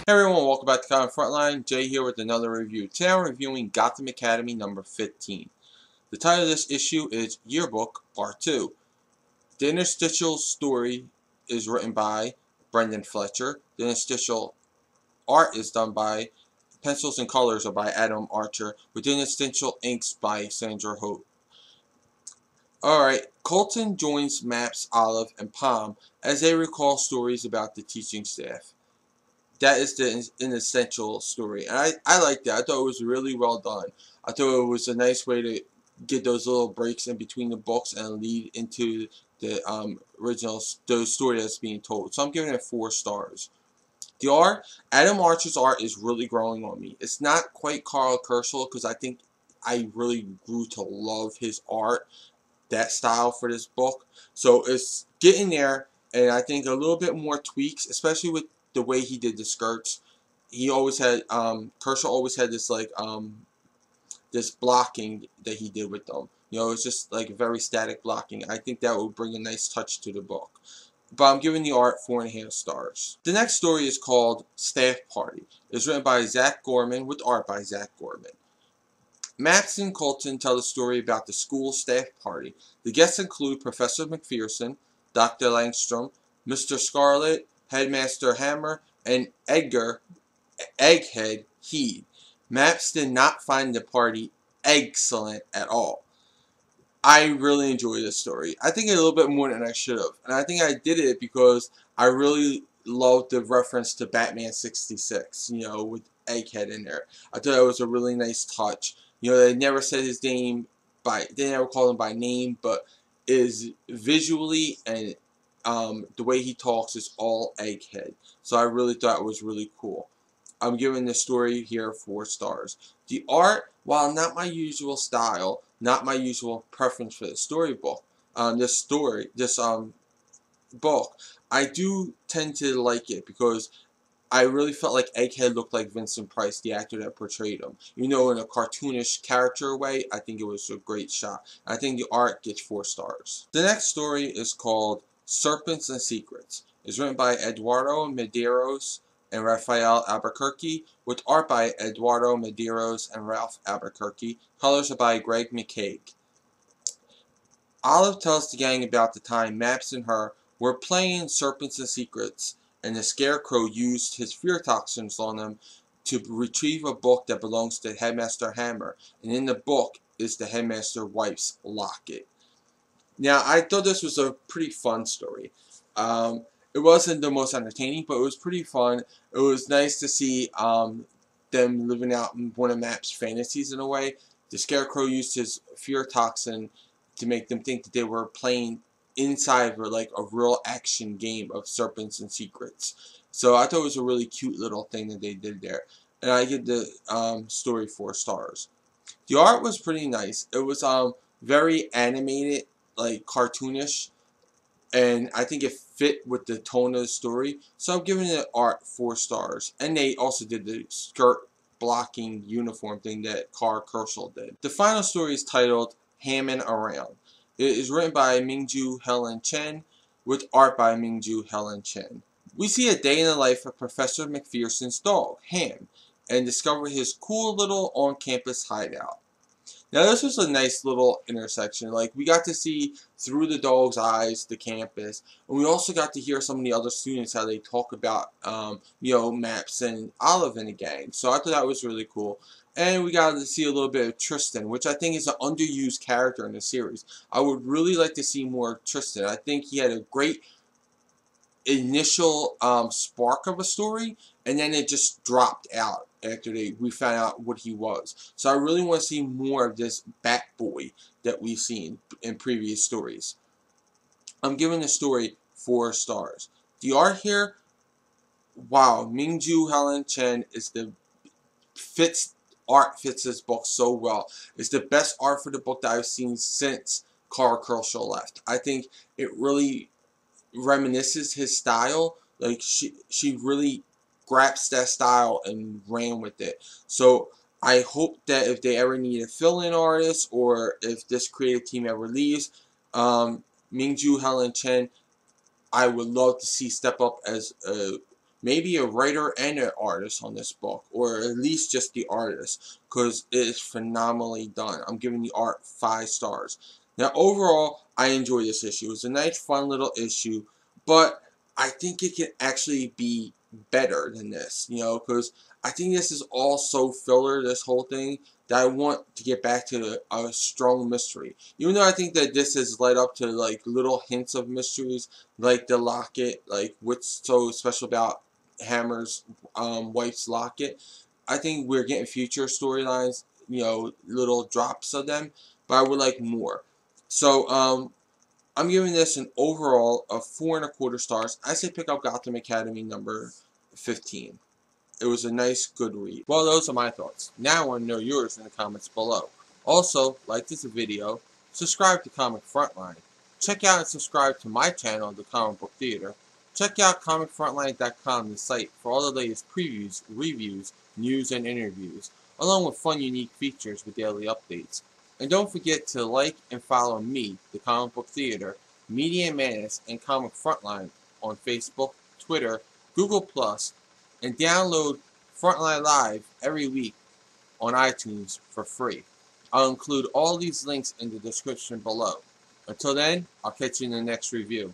Hey everyone, welcome back to Comic Frontline. Jay here with another review. Today I'm reviewing Gotham Academy number 15. The title of this issue is Yearbook Part 2. The Interstitials story is written by Brenden Fletcher. The interstitial art is done by pencils and colors are by Adam Archer, with the interstitial inks by Sandra. Alright, Colton joins Maps, Olive, and Palm as they recall stories about the teaching staff. That is an essential story, and I like that. I thought it was really well done. I thought it was a nice way to get those little breaks in between the books and lead into the the story that's being told. So I'm giving it 4 stars. The art, Adam Archer's art is really growing on me. It's not quite Carl Kerschel because I think I really grew to love his art, that style for this book. So it's getting there, and I think a little bit more tweaks, especially with the way he did the skirts. He always had Kershaw always had this like this blocking that he did with them. You know, it's just like very static blocking. I think that would bring a nice touch to the book. But I'm giving the art 4.5 stars. The next story is called Staff Party. It's written by Zac Gorman with art by Zac Gorman. Max and Colton tell the story about the school staff party. The guests include Professor McPherson, Dr. Langstrom, Mr. Scarlet, Headmaster Hammer, and Edgar Egghead Heed. Maps did not find the party excellent at all. I really enjoyed this story. I think a little bit more than I should have. And I think I did it because I really loved the reference to Batman 66, you know, with Egghead in there. I thought it was a really nice touch. You know, they never said his name they never called him by name, but is visually and the way he talks is all Egghead. So I really thought it was really cool. I'm giving the story here 4 stars. The art, while not my usual style, not my usual preference for the storybook, this book, I do tend to like it because I really felt like Egghead looked like Vincent Price, the actor that portrayed him. You know, in a cartoonish character way, I think it was a great shot. I think the art gets 4 stars. The next story is called Serpents and Secrets. It's written by Eduardo Medeiros and Rafael Albuquerque, with art by Eduardo Medeiros and Ralph Albuquerque. Colors are by Greg McCaig. Olive tells the gang about the time Maps and her were playing Serpents and Secrets, and the Scarecrow used his fear toxins on them to retrieve a book that belongs to Headmaster Hammer, and in the book is the Headmaster wife's locket. Now, I thought this was a pretty fun story. It wasn't the most entertaining, but it was pretty fun. It was nice to see them living out one of Map's fantasies in a way. The Scarecrow used his fear toxin to make them think that they were playing inside of like a real action game of Serpents and Secrets. So I thought it was a really cute little thing that they did there. And I give the story 4 stars. The art was pretty nice. It was very animated, like cartoonish, and I think it fit with the tone of the story. So I'm giving the art 4 stars. And they also did the skirt blocking uniform thing that Carl Kerschel did. The final story is titled Hammin Around. It is written by Mingjue Helen Chen with art by Mingjue Helen Chen. We see a day in the life of Professor McPherson's dog, Ham, and discover his cool little on-campus hideout. Now this was a nice little intersection. Like, we got to see through the dog's eyes the campus, and we also got to hear some of the other students how they talk about you know, Maps and Olive and the gang. So I thought that was really cool. And we got to see a little bit of Tristan, which I think is an underused character in the series. I would really like to see more of Tristan. I think he had a great initial spark of a story, and then it just dropped out after we found out what he was. So I really want to see more of this Bat Boy that we've seen in previous stories. I'm giving the story 4 stars. The art here, wow, Mingjue Helen Chen is art fits this book so well. It's the best art for the book that I've seen since Carl Kerschel left. I think it really reminisces his style. Like, she really grasped that style and ran with it. So I hope that if they ever need a fill-in artist, or if this creative team ever leaves, Mingjue Helen Chen, I would love to see step up as a maybe a writer and an artist on this book, or at least just the artist, because it is phenomenally done. I'm giving the art 5 stars. Now, overall, I enjoy this issue. It was a nice, fun little issue, but I think it can actually be better than this, you know, because I think this is all so filler, this whole thing, that I want to get back to a strong mystery. Even though I think that this has led up to, like, little hints of mysteries, like the locket, like what's so special about Hammer's wife's locket. I think we're getting future storylines, you know, little drops of them, but I would like more. So, I'm giving this an overall of 4.25 stars. I say pick up Gotham Academy number 15. It was a nice, good read. Well, those are my thoughts. Now I want to know yours in the comments below. Also, like this video, subscribe to Comic Frontline. Check out and subscribe to my channel, The Comic Book Theater. Check out comicfrontline.com, the site, for all the latest previews, reviews, news, and interviews, along with fun, unique features with daily updates. And don't forget to like and follow me, The Comic Book Theater, Media Madness, and Comic Frontline on Facebook, Twitter, Google+, and download Frontline Live every week on iTunes for free. I'll include all these links in the description below. Until then, I'll catch you in the next review.